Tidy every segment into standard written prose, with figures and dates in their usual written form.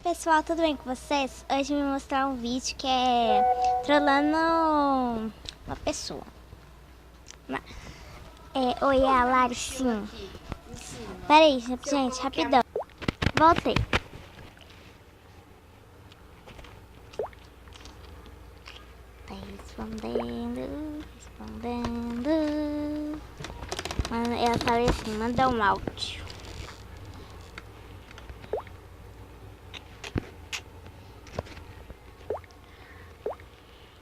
Pessoal, tudo bem com vocês? Hoje eu vou mostrar um vídeo que é trollando uma pessoa. Oi, é a Laricinha. Pera aí, gente, rapidão. Voltei. Tá respondendo. Ela falou assim, manda um áudio.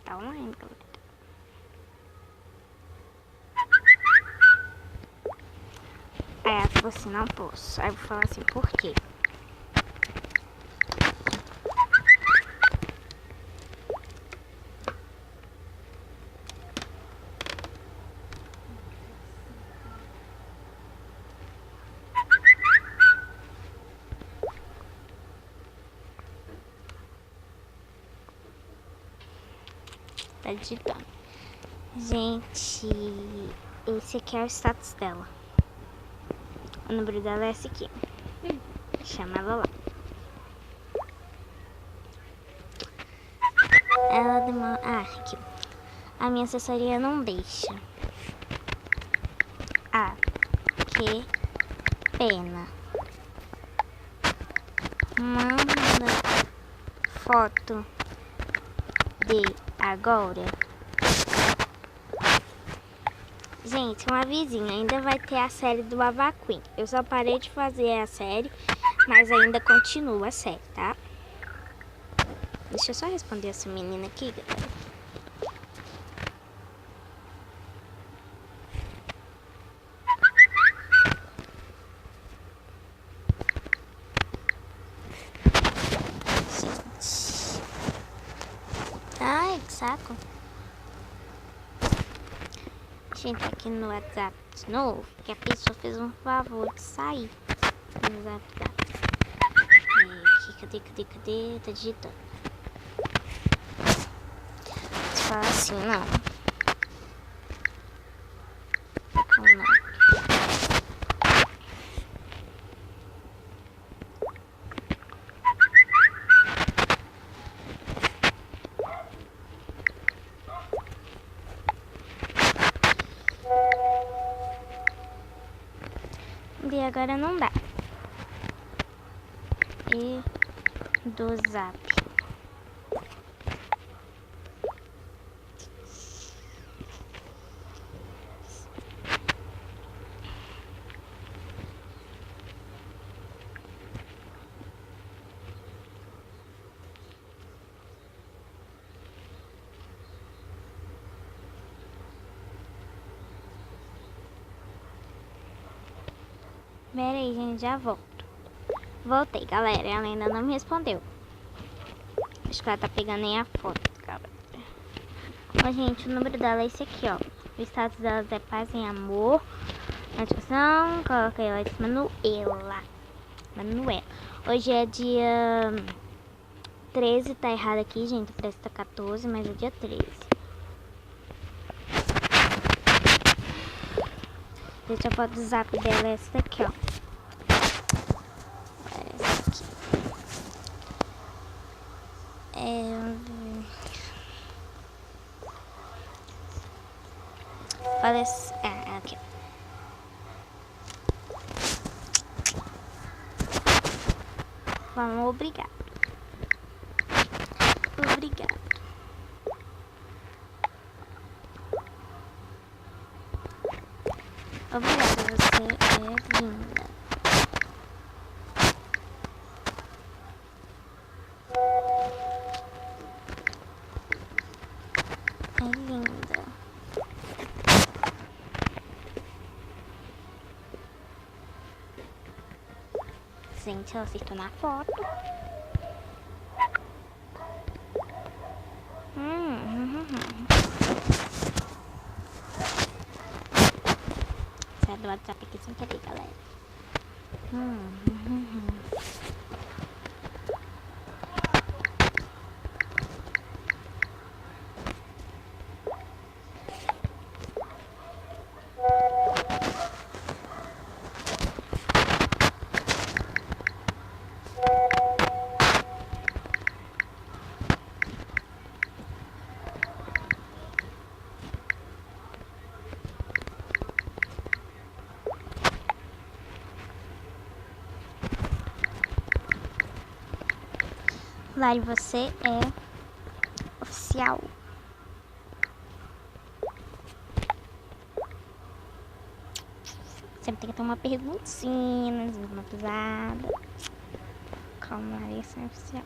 Tá online, galera. Aí ela falou assim, não posso. Aí eu vou falar assim, por quê? Tá digitando. Gente, esse aqui é o status dela. O número dela é esse aqui. Chama ela lá. Ela demora... aqui. A minha assessoria não deixa. Que pena. Manda foto de agora. Gente, uma vizinha, ainda vai ter a série do Ava Queen. Eu só parei de fazer a série, mas ainda continua a série, tá? Deixa eu só responder essa menina aqui, galera. Gente. Ai, que saco. Gente, aqui no WhatsApp de novo, que a pessoa fez um favor de sair no WhatsApp. Cadê? Tá digitando. Você fala assim, não. E agora não dá. E do Zap. Pera aí, gente, já volto. Voltei, galera. Ela ainda não me respondeu. Acho que ela tá pegando aí a foto, galera. Ó, gente, o número dela é esse aqui, ó. O status dela é paz e amor. Notificação, coloquei ela de Manuela. Hoje é dia 13, tá errado aqui, gente. Parece que tá 14, mas é dia 13. Gente, a foto do zap dela é essa daqui, ó. Parece... aqui. Vamos, obrigado. Obrigado, você é linda. É linda. Gente, ela acertou na foto. Sai do WhatsApp aqui sem querer, galera. Lari, você é oficial. Sempre tem que ter uma perguntinha, uma pisada. Calma, Lari, você é oficial.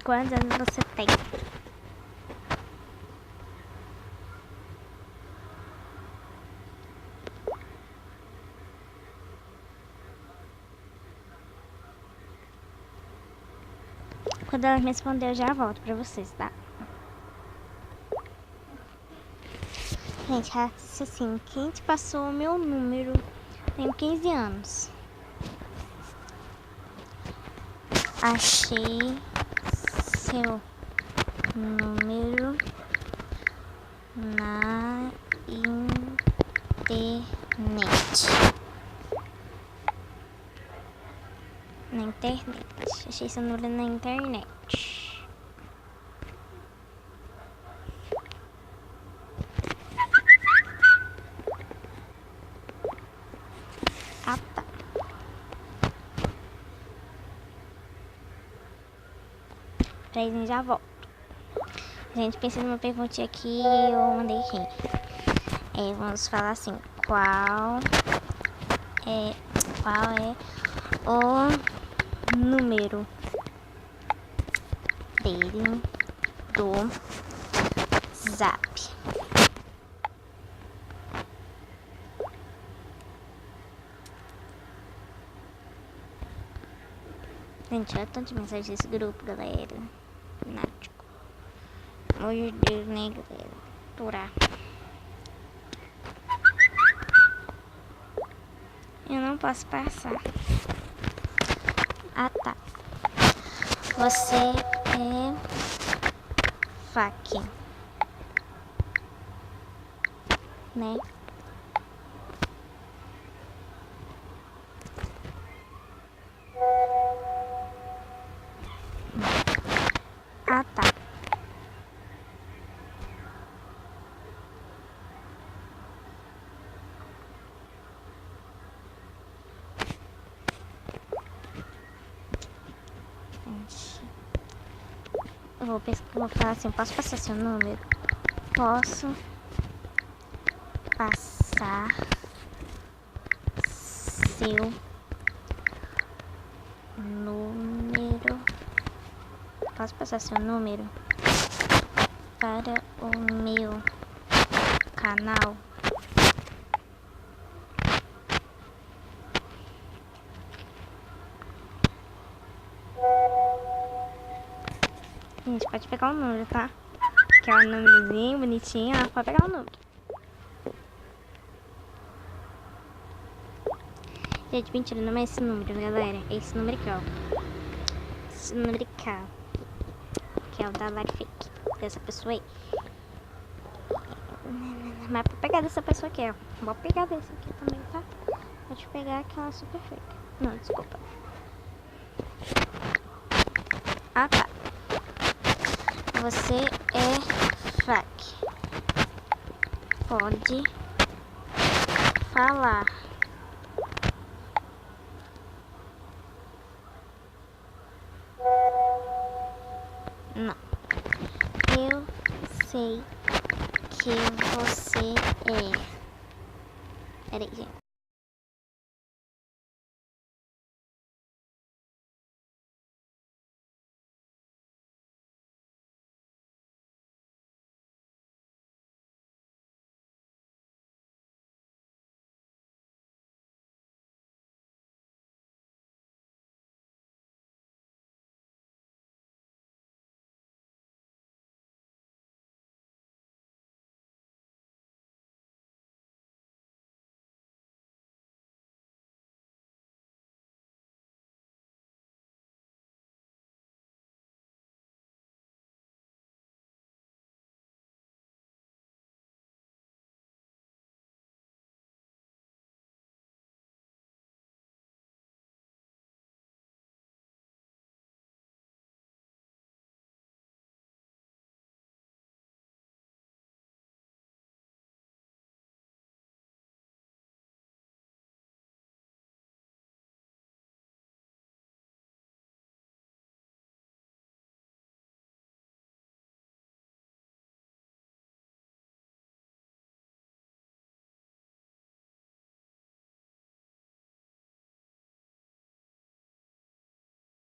Quantos anos você tem? Quando ela me responder, eu já volto pra vocês, tá? Gente, assim, quem te passou o meu número? Tenho 15 anos. Achei seu número na internet. Na internet. Achei seu número na internet. Ah, tá. Peraí, já volto. Gente, pensei numa perguntinha aqui, eu mandei aqui. Vamos falar assim, qual é o número dele do Zap? Gente, olha tanto de mensagem desse grupo, galera. Nático. Meu Deus, né, galera? Aturar. Eu não posso passar. Ah, tá. Você é fac, né? Ah, tá. Eu vou falar assim, posso passar seu número? Posso passar seu número? Posso passar seu número para o meu canal? Gente, pode pegar o número, tá? Que é um númerozinho bonitinho, ó, pode pegar o número. Gente, mentira, não é esse número, galera. É esse número aqui, ó. Esse número aqui, ó. Que é o da Lari Fake. Dessa pessoa aí. Mas pra pegar dessa pessoa aqui, ó. Vou pegar desse aqui também, tá? Pode pegar aquela super fake. Não, desculpa. Ah, tá. Você é fac. Pode falar. Não. Eu sei que você é. Peraí, gente.